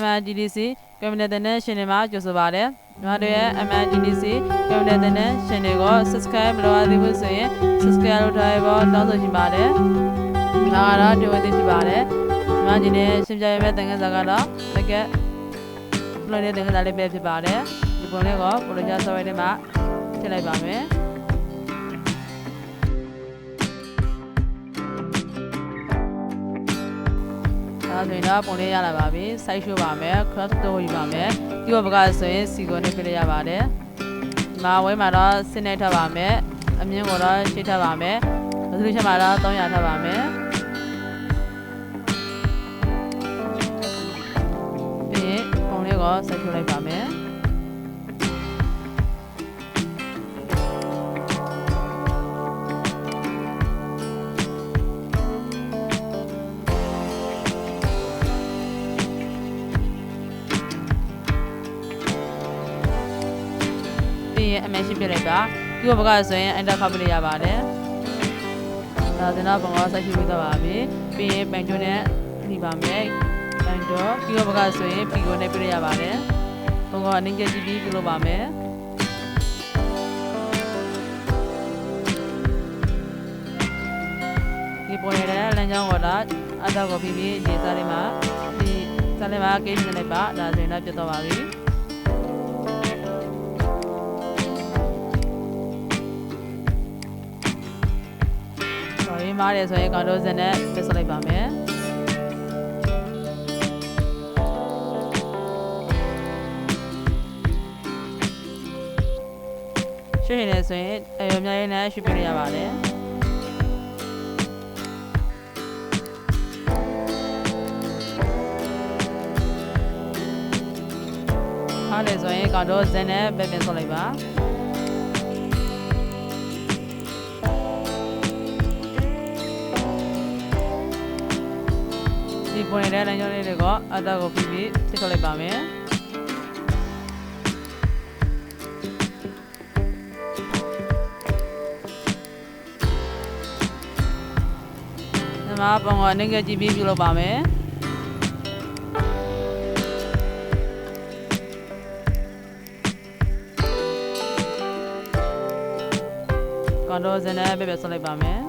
MITDC ကွန်မြူနတီနဲ့ရှင်တွေမှာကြိုဆိုပါတယ်ညီမတို့ရဲ့ MITDC ကွန်မြူနတီနဲ့ရှင်တွေကို subscribe မလုပ်ရသေးဘူးဆိုရင် subscribe လုပ်ထားဖို့တောင်းဆိုချင်ပါတယ်ဒါကတော့ဒီဝသိဖြစ်ပါတယ်ညီမကြီးနဲ့ရှင်းပြရမယ့်သင်ခန်းစာကတော့တကယ်ဘလို့တဲ့သင်ခန်းစာလေးပဲဖြစ်ပါတယ်ဒီပုံလေးကိုပိုလိုချာ software ထဲမှာထည့်လိုက်ပါမယ်ဒါဆိုရင်တော့ပုံလေးရလာပါပြီ site show ပါမယ် cross တိုးယူပါမယ်ဒီဘက်ကဆိုရင်စီကိုနဲ့ပြလိုက်ရပါတယ်ဒီမှာဝဲမှာတော့စနစ်ထားပါမယ်အမြင့်ကိုတော့ရှင်းထားပါမယ် resolution မှာတော့300ထားပါမယ်ပြီးရင်ပုံလေးကို site show လိုက်ပါမယ်အမေရှိပြလိုက်ပါဒီဘက်ကဆိုရင် enter ခေါက်ပြလိုက်ရပါတယ်ဒါဆိုတော့ပုံကဆက်ရှိပြီးတော့ပါပြီပြီးရင်ပန်ကျိုးနဲ့နှိပါမယ်ပန်ကျိုးဒီဘက်ကဆိုရင်ပီကိုနဲ့ပြလိုက်ရပါတယ်ပုံကအနည်းငယ်ကြည့်ပြီးပြုလုပ်ပါမယ်ဒီပေါ်ရတဲ့လမ်းကြောင်းကိုတော့အတော့ကိုပြီးပြီးဒီစားလေးမှာဒီစားလေးမှာကိန်းနေလိုက်ပါဒါဆိုရင်တော့ပြတ်တော့ပါပြီမားတယ်ဆိုရင်ကောင်တိုးစင်နဲ့ပြဆက်လိုက်ပါမယ်ရွှေ့နေဆိုရင်အများကြီးနဲ့ရွှေ့ပြရပါတယ်မားတယ်ဆိုရင်ကောင်တိုးစင်နဲ့ပြဆက်လိုက်ပါဒီပေါ်နေတဲ့လမ်းကြောင်းလေးတွေကအတော့ကိုပြီးပြီးထိထုတ်လိုက်ပါမယ်ဒီမှာပုံကအနည်းငယ်ကြည့်ပြီးပြုလုပ်ပါမယ်ကွန်ထရိုးစနဲ့ပြဆက်လိုက်ပါမယ်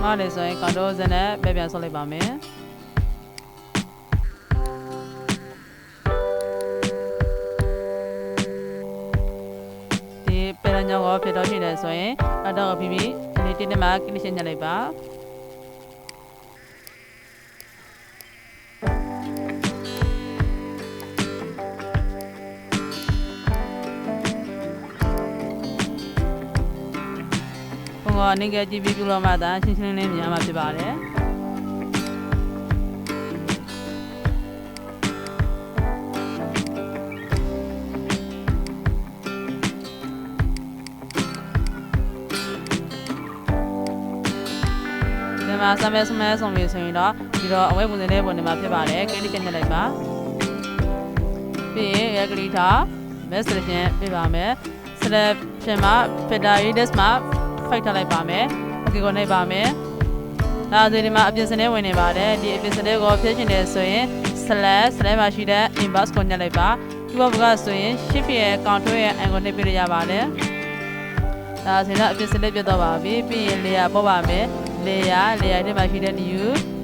မားတယ်ဆိုရင်ကွန်ထရိုးစနဲ့ပြန်ဆော့လိုက်ပါမယ်ဒီပရညောကိုဖြစ်တော့ရှိတယ်ဆိုရင်အတော့ပြီးပြီးဒီတင်းနဲ့မှာကလစ်ရှင်းညလိုက်ပါနေကကြည့်ပြီးပြုလို့မှသာရှင်းရှင်းလင်းလင်းမြင်မှာဖြစ်ပါတယ်ဒီမှာစမဲဆုံးပြီဆိုရင်တော့ဒီတော့အဝဲပုံစံလေးပုံနေမှာဖြစ်ပါတယ်ကိလိချက်နဲ့လိုက်ပါပြီးရင်ရကလေးထား message ပြပါမယ် selection မှာ filter radius မှာဖိုက်ထားလိုက်ပါမယ်။ Okay ကိုနှိပ်ပါမယ်။ဒါဆိုဒီမှာအပြင်စနစ်ဝင်နေပါတယ်။ဒီအပြင်စနစ်ကိုဖြည့်ချင်တယ်ဆိုရင် slash မှာရှိတဲ့ inbox ကိုညှပ်လိုက်ပါ။ဒီဘက်ကဆိုရင် shift ရဲ့ control ရဲ့ icon နှိပ်ပြရပါတယ်။ဒါဆိုတော့အပြင်စနစ်ပြတ်တော့ပါပြီ။ပြီးရင် layer ပေါ်ပါမယ်။ layer ထဲမှာရှိတဲ့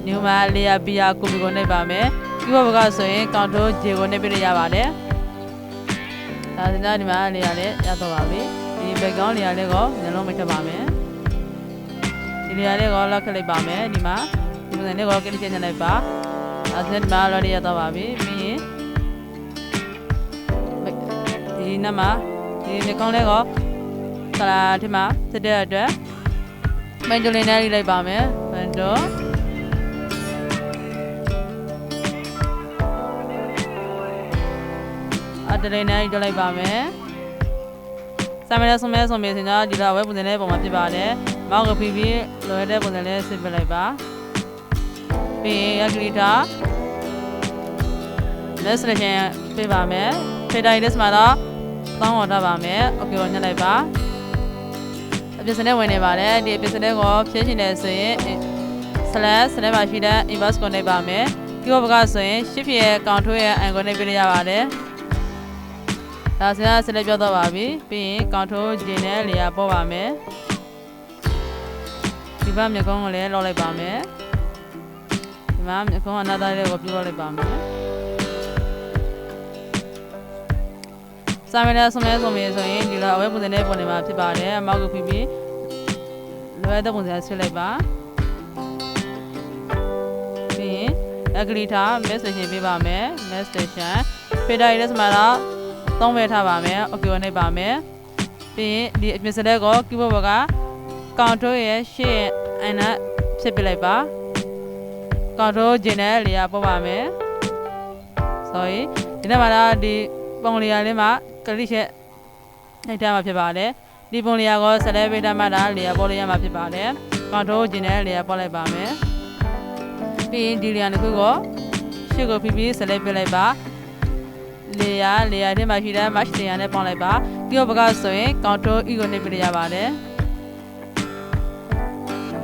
new မှာ layer beer copy ကိုနှိပ်ပါမယ်။ဒီဘက်ကဆိုရင် control J ကိုနှိပ်ပြရပါတယ်။ဒါဆိုတော့ဒီမှာ layer လေးရတော့ပါပြီ။ဒီ background layer လေးကိုညလုံးမိတ်ထပ်ပါမယ်ဒီ layer လေးကိုလောက်ခလိုက်ပါမယ်ဒီမှာဒီပုံစံလေးကိုကလစ်ချက်ညှပ်လိုက်ပါအဲဒါဒီမှာလော်ရတော့ပါပြီပြီးရင်ဒီနမှာဒီနှကောင်းလေးကိုကလာဒီမှာစစ်တဲ့အတွက်မန်တိုလေးနဲ့လိုက်ပါမယ်မန်တိုအတလေးနဲ့လိုက်ပါမယ်စမ်းမဲဆုံးပြီဆိုတော့ဒီတော့ဝက်ပုံစံလေးပုံမှာဖြစ်ပါတယ်မောက်ကပြီးပြီးလွယ်တဲ့ပုံစံလေးစစ်ပြလိုက်ပါပြီးရင်ရကလီတာ message ပေးပါမယ် filter list မှာတော့တောင်းဝတ်ထားပါမယ် okay ကိုညှပ်လိုက်ပါအ ပြင်စနစ်ဝင်နေပါတယ်ဒီအပြင်စနစ်ကိုဖြည့်ရှင်နေဆိုရင်slash မှာရှိတဲ့ inverse ကိုနှိပ်ပါမယ် keyword ကဆိုရင် shift ရဲ့ control ရဲ့ and ကိုနှိပ်ပေးရပါတယ်ဒါဆိုရင် select ပြောတော့ပါပြီပြီးရင် control J နဲ့ layer ပေါ်ပါမယ်ဒီဘက်မျက်ခုံးကိုလည်းလောက်လိုက်ပါမယ်ဒီမှာမျက်ခုံးအနားသားလေးကိုပြုလုပ်လိုက်ပါမယ်စာမနဲ့ဆုံးမဲဆိုရင်ဒီလိုအဝဲပုံစံနဲ့ပုံနေမှာဖြစ်ပါတယ်အမောက်ကိုဖိပြီးလွယ်တဲ့ပုံစံဆွဲလိုက်ပါပြီးရင်အဂလီထား message ပေးပါမယ် message fader ရဲ့စမှာတော့သုံးပဲထားပါမယ် okay ကိုနှိပ်ပါမယ်ပြီးရင်ဒီအပြင်စလက်ကို keyboard ဘက်က control ရဲ့ရှေ့အနာဖြစ်ပြလိုက်ပါ control J နဲ့ layer ပေါ်ပါမယ် sorry ဒီနေ့မှာဒီပုံ layer လေးမှာကလစ်ချက်နှိပ်ထားမှာဖြစ်ပါတယ်ဒီပုံ layer ကို select ပေးထားမှlayer ပေါ်လေးရမှာဖြစ်ပါတယ် control J နဲ့ layer ပေါ်လိုက်ပါမယ်ပြီးရင်ဒီ layer တစ်ခုကိုရှေ့ကိုဖိပြီး select ပေးလိုက်ပါ layer ထဲမှာရှိတဲ့ match layer နဲ့ပေါင်းလိုက်ပါ keyword ဘက်ကဆိုရင် control E ကိုနှိပ်ပေးရပါတယ်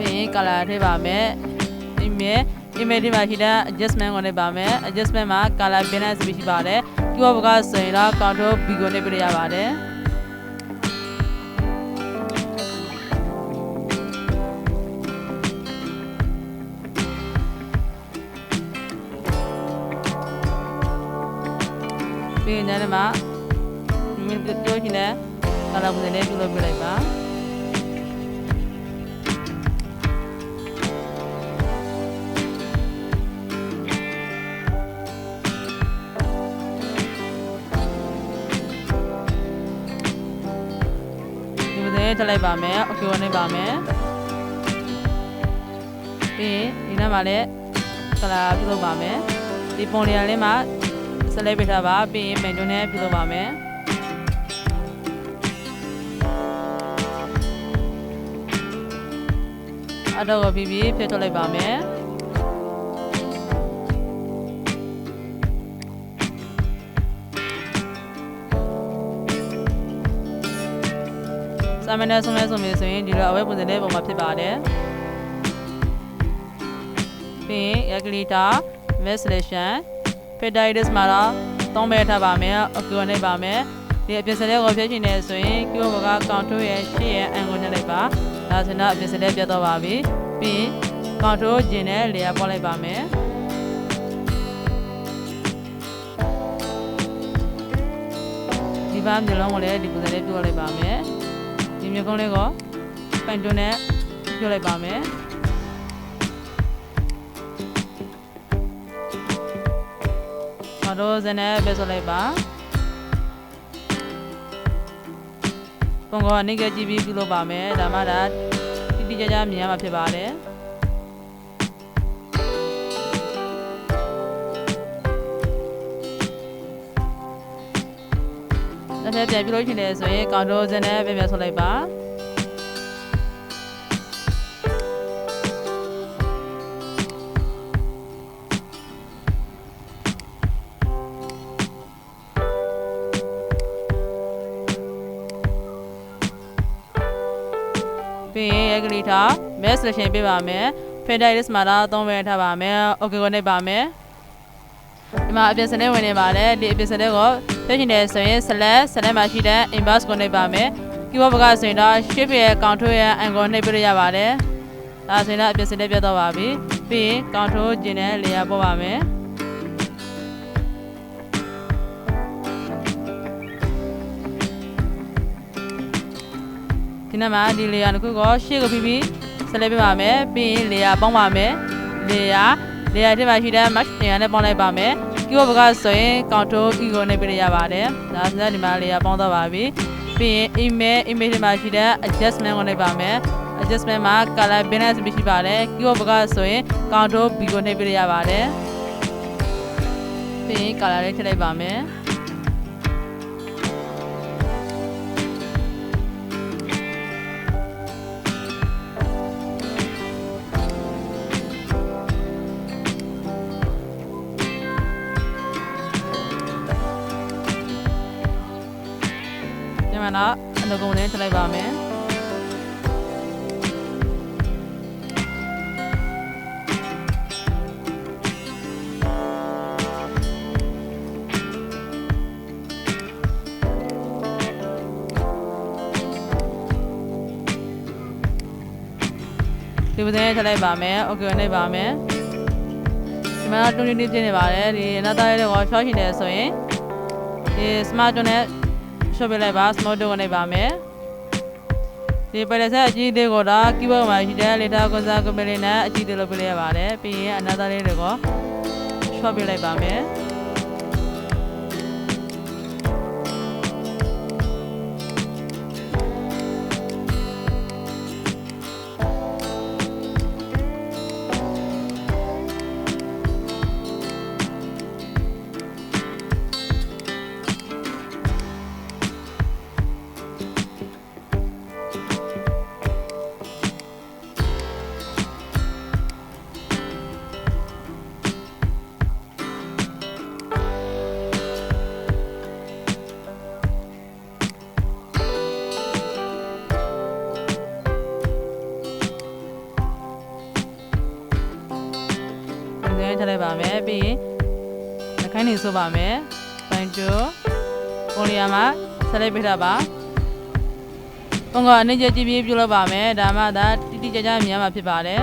ပြီးရင် color ထည့်ပါမယ် image ထဲမှာရှိတဲ့ adjustment ကိုနှိပ်ပါမယ် adjustment မှာ color balance ရှိပါတယ် keyword ဘက်ကဆိုရင်တော့ control B ကိုနှိပ်ပေးရပါတယ်ပြီးရင်လည်းမှာပြောချင်တဲ့ color ပုံစံလေးပြုလုပ်ပြလိုက်ပါထလိုက်ပါမယ် okay ကိုနှိပ်ပါမယ်ပြီးရင်ဒီနောက်မှာလည်း color ပြုလုပ်ပါမယ်ဒီပုံလေးလေးမှာ select ပေးထားပါပြီးရင် menu နဲ့ပြုလုပ်ပါမယ်အတော့ကိုပြီးဖြည့်ထုတ်လိုက်ပါမယ်စာမနဲ့ဆုံးမဲဆိုရင်ဒီလိုအဝဲပုံစံလေးပုံမှာဖြစ်ပါတယ်ပြီးရင် calculator mesh selection fader မှာတော့သုံးပဲထားပါမယ် okay ကိုနှိပ်ပါမယ်ဒီအပြင်စလက်ကိုဖြည့်ချင်တယ်ဆိုရင် keyword က control ရဲ့ရှေ့ရဲ့ and ကိုနှိပ်လိုက်ပါဒါဆိုတော့အပြင်စလက်ပြတ်တော့ပါပြီပြီးရင် control J နဲ့ layer ပေါ်လိုက်ပါမယ်ဒီဘာမျိုးလုံးကိုလည်းဒီပုံစံလေးပြုတ်လိုက်ပါမယ်ဒီမျိုးကုန်းလေးကိုပိုင်တွန်းနဲ့ပြုတ်လိုက်ပါမယ်control Z နဲ့ပဲဆိုလိုက်ပါပုံကနေကြည့်ပြီးပြုလုပ်ပါမယ်ဒါမှဒါတိကျကျမြင်ရမှာဖြစ်ပါတယ်တစ်ထပ်ပြန်ပြုလုပ်ချင်တယ်ဆိုရင် control Z နဲ့ပဲဆိုလိုက်ပါပြီးရင် calculator mesh selection ပေးပါမယ် fader မှာတော့သုံးပဲထားပါမယ် okay ကိုနှိပ်ပါမယ်ဒီမှာအပြင်စနစ်ဝင်နေပါတယ်ဒီအပြင်စနစ်ကိုဖြည့်ချင်တယ်ဆိုရင် slash မှာရှိတဲ့ inverse ကိုနှိပ်ပါမယ် keyword ဘက်ကဆိုရင်တော့ shift ရဲ့ control ရဲ့ and ကိုနှိပ်ပေးရပါတယ်ဒါဆိုရင်တော့အပြင်စနစ်ပြတ်တော့ပါပြီပြီးရင် control J နဲ့ layer ပေါ်ပါမယ်ဒီနေ့မှာဒီ layer တစ်ခုကိုရှေ့ကိုပြီး select ပေးပါမယ်ပြီးရင် layer ပေါင်းပါမယ် layer ထဲမှာရှိတဲ့ match layer နဲ့ပေါင်းလိုက်ပါမယ် keyword ဘက်ကဆိုရင် control E ကိုနှိပ်ပေးရပါတယ်ဒါဆိုရင်ဒီမှာ layer ပေါင်းတော့ပါပြီပြီးရင် image ထဲမှာရှိတဲ့ adjustment ကိုနှိပ်ပါမယ် adjustment မှာ color balance ရှိပါတယ် keyword ဘက်ကဆိုရင် control B ကိုနှိပ်ပေးရပါတယ်ပြီးရင် color လေးထည့်လိုက်ပါမယ်ဒီမှာတော့အလုပ်ကုန်လေးထည့်လိုက်ပါမယ် ဒီပစင်းထလိုက်ပါမယ်โอเคနေပါမယ်ဒီမှာတူနီဖြစ်နေပါတယ်ဒီနောက်သားလေးကိုရှော့ရှိတယ်ဆိုရင်ဒီ smart နဲ့ရှော့ပေးလိုက်ပါ smart ကိုနေပါမယ်ဒီပလက်ဆက်အကြီးသေးကိုတော့ keyboard မှာရှိတဲ့ letter ကိုစားကိုပေးလေးနဲ့အကြီးသေးလို့ပေးလိုက်ရပါတယ်ပြီးရင်အနောက်သားလေးတွေကိုရှော့ပေးလိုက်ပါမယ်ထလိုက်ပါမယ်ပြီးရင်နှခိုင်းနေဆိုပါမယ်ပိုင်ကျိုပုံလျာမှာဆက်လိုက်ပေးတာပါပုံကအနည်းကြည့်ပြီးပြုလုပ်ပါမယ်ဒါမှသာတိတိကျကျမြင်မှာဖြစ်ပါတယ်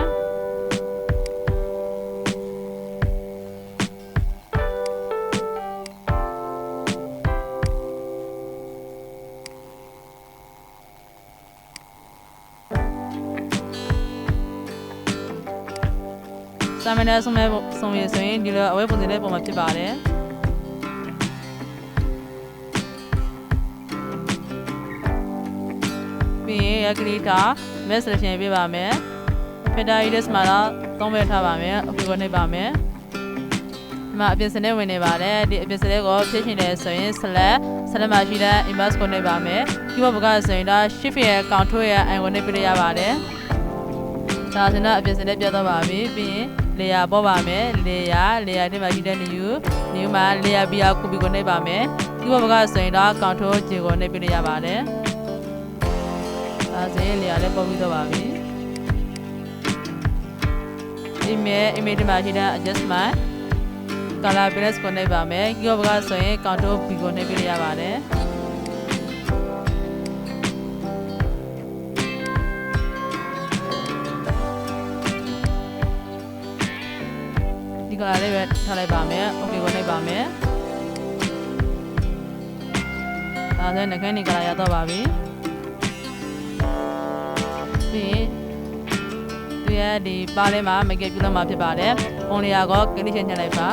စာမနဲ့ဆုံးရဆိုရင်ဒီလိုအဝဲပုံစံလေးပုံမှာဖြစ်ပါတယ်ပြီးရင်ရကလေးတာ mass selection ပေးပါမယ် filter iris မှာတော့သုံးပဲထားပါမယ် okay ကိုနှိပ်ပါမယ်ဒီမှာအပြင်စနစ်ဝင်နေပါတယ်ဒီအပြင်စနစ်ကိုဖြည့်ရှင်တယ်ဆိုရင် select မှာရှိတဲ့ image ကိုနှိပ်ပါမယ် keyboard ဘက်ကဆိုရင်တော့ shift ရဲ့ control ရဲ့ i ကိုနှိပ်ပေးရပါတယ်ဒါဆိုတော့အပြင်စနစ်ပြတ်တော့ပါပြီပြီးရင်layer ပေါ်ပါမယ် layer ထဲမှာရှိတဲ့ new မှာ layer BR copy ကိုနှိပ်ပါမယ် keyboard ဘက်ကဆိုရင်တော့ control J ကိုနှိပ်ပေးရပါတယ်ဒါဆိုရင် layer လည်းပေါ်ပြီးတော့ပါပြီ image ထဲမှာရှိတဲ့ adjustment color balance ကိုနှိပ်ပါမယ် keyboard ဘက်ကဆိုရင် control B ကိုနှိပ်ပေးရပါတယ်ကလေးပဲထားလိုက်ပါမယ် okay ကိုနှိပ်ပါမယ်ဒါဆိုရင်နှခိုင်းနေကလာရတော့ပါပြီပြီးရင်သူရဲ့ဒီပါးလေးမှာ make up ပြုလုပ်မှာဖြစ်ပါတယ်ပုံလေးကို click ချင်လိုက်ပါ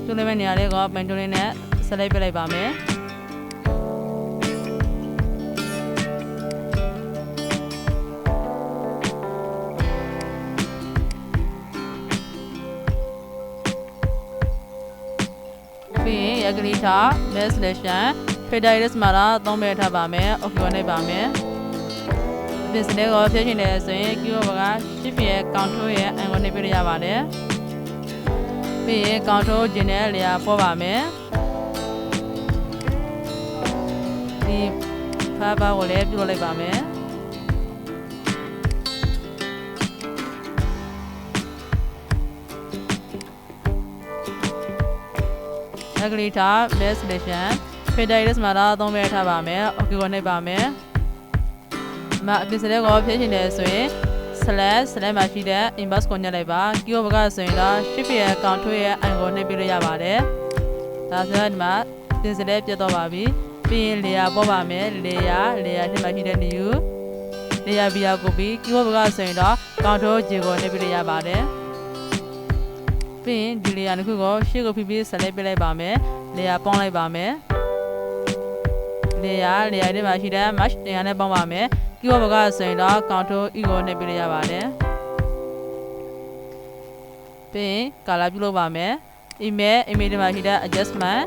သူလေးမဲ့နေရာလေးကို pen tool လေးနဲ့ select ပြလိုက်ပါမယ်ပြီးရင်ရကလေးထား mass selection filter iris မှာတော့သုံးပဲထားပါမယ် okay ကိုနှိပ်ပါမယ်အပြင်စနစ်ကိုဖြည့်ရှင်တယ်ဆိုရင် keyboard က shift ရဲ့ control ရဲ့ i ကိုနှိပ်ပေးရပါတယ်ပြီးရင် control J နဲ့ layer ပေါ်ပါမယ်ဒီဖာဘာကိုလည်းပြုလုပ်လိုက်ပါမယ်ရကလေးထား mass selection filter iris မှာတော့သုံးပဲထားပါမယ် okay ကိုနှိပ်ပါမယ်အပြင်စနစ်ကိုဖြည့်ရှင်တယ်ဆိုရင် select မှာရှိတဲ့ inbox ကိုညှပ်လိုက်ပါ keyboard ဘက်ကဆိုရင်တော့ shift ရဲ့ control ရဲ့ i ကိုနှိပ်ပေးလို့ရပါတယ်ဒါဆိုရင်ဒီမှာပြင်စနစ်ပြတ်တော့ပါပြီပြီးရင် layer ပေါ်ပါမယ် layer ထဲမှာရှိတဲ့ new layer BR copy keyboard ဘက်ကဆိုရင်တော့ control J ကိုနှိပ်ပေးလို့ရပါတယ်ပြီးရင်ဒီ layer တစ်ခုကိုရှေ့ကိုဖိပြီး select ပေးလိုက်ပါမယ် layer ပေါင်းလိုက်ပါမယ် layer ထဲမှာရှိတဲ့ match layer နဲ့ပေါင်းပါမယ် keyboard ဘက်ကဆိုရင်တော့ control E ကိုနှိပ်ပေးလို့ရပါတယ်ပြီးရင် color ပြုလုပ်ပါမယ် image ထဲမှာရှိတဲ့ adjustment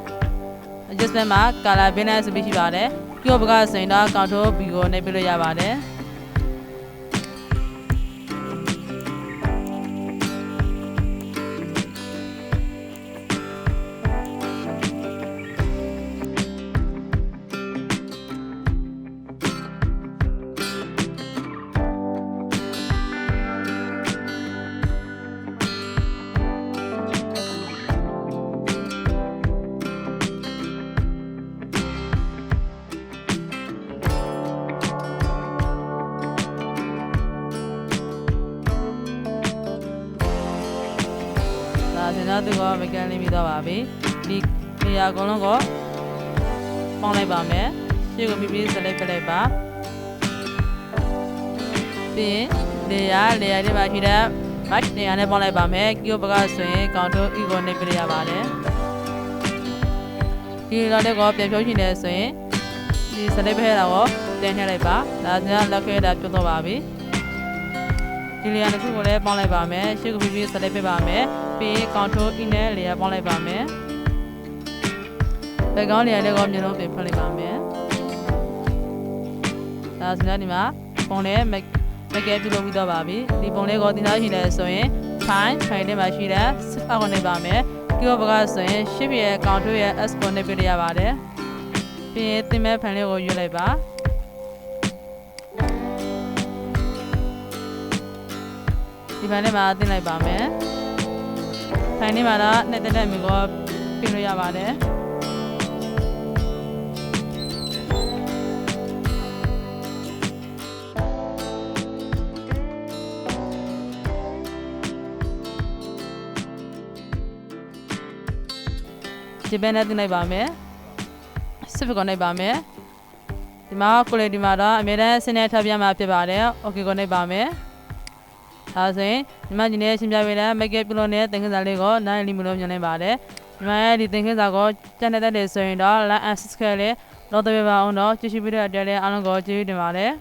မှာ color balance ဆိုပြီးရှိပါတယ် keyboard ဘက်ကဆိုရင်တော့ control B ကိုနှိပ်ပေးလို့ရပါတယ် ဆိုတော့သူကမကန်လိမ့်ပြီးတော့ပါပြီဒီနေရာအကုန်လုံးကိုပေါင်းလိုက်ပါမယ်ရှေ့ကိုပြီး select ပြလိုက်ပါပြီးရင်နေရာတွေမှာရှိတဲ့ match နေရာနဲ့ပေါင်းလိုက်ပါမယ် keyboard ကဆိုရင် Ctrl E ကိုနှိပ်ပြရပါတယ်ဒီလောက်လေးကိုပြန်ဖြုတ်ချင်တယ်ဆိုရင်ဒီ select ဖဲတာကိုတင်ထည့်လိုက်ပါဒါဆိုရင်လက်ခဲတာပြုတ်တော့ပါပြီဒီနေရာတစ်ခုကိုလည်းပေါင်းလိုက်ပါမယ်ရှေ့ကိုပြီး select ပြပါမယ်ပြီးရင် Ctrl E နဲ့နေရာပေါင်းလိုက်ပါမယ်ဘက်ကောင်းနေရာလေးကိုမျိုးလုံးပြင်ဖွင့်လိုက်ပါမယ်ဒါဆိုရင်ဒီမှာပုံလေးမကဲပြုလုပ်ပြီးတော့ပါပြီဒီပုံလေးကိုတင်ထားရှိတယ်ဆိုရင် ဖိုင်ထဲမှာရှိတဲ့ အောက်ကိုနှိပ်ပါမယ် keyboard ကဆိုရင် shift ရဲ့ Ctrl ရဲ့ S ကိုနှိပ်ပြရပါတယ်ပြီးရင်တင်မဲ့ဖန်လေးကိုရွေးလိုက်ပါဒီဖန်လေးမှာတင်လိုက်ပါမယ်ဖိုင်ထဲမှာတော့နှစ်တက်မျိုးကိုပြင်လို့ရပါတယ်ဒီဘက်နဲ့တင်လိုက်ပါမယ်စစ်ဖက်ကိုနှိပ်ပါမယ်ဒီမှာ quality မှာတော့အမြဲတမ်းဆင်းရဲထပ်ပြမှာဖြစ်ပါတယ် okay ကိုနှိပ်ပါမယ်ဒါဆိုရင်ဒီမှာဒီနေ့ရှင်းပြပေးတဲ့ make up ပြုလုပ်နေတဲ့သင်ခန်းစာလေးကိုနိုင်လီမလို့ညွှန်လိုက်ပါတယ်ဒီမှာဒီသင်ခန်းစာကိုကြံ့တဲ့ဆိုရင်တော့ like and subscribe လေးလုပ်ပေးပါအောင်တော့ကြည့်ရှုပြီးတဲ့အတွက်လည်းအားလုံးကိုကျေးဇူးတင်ပါတယ်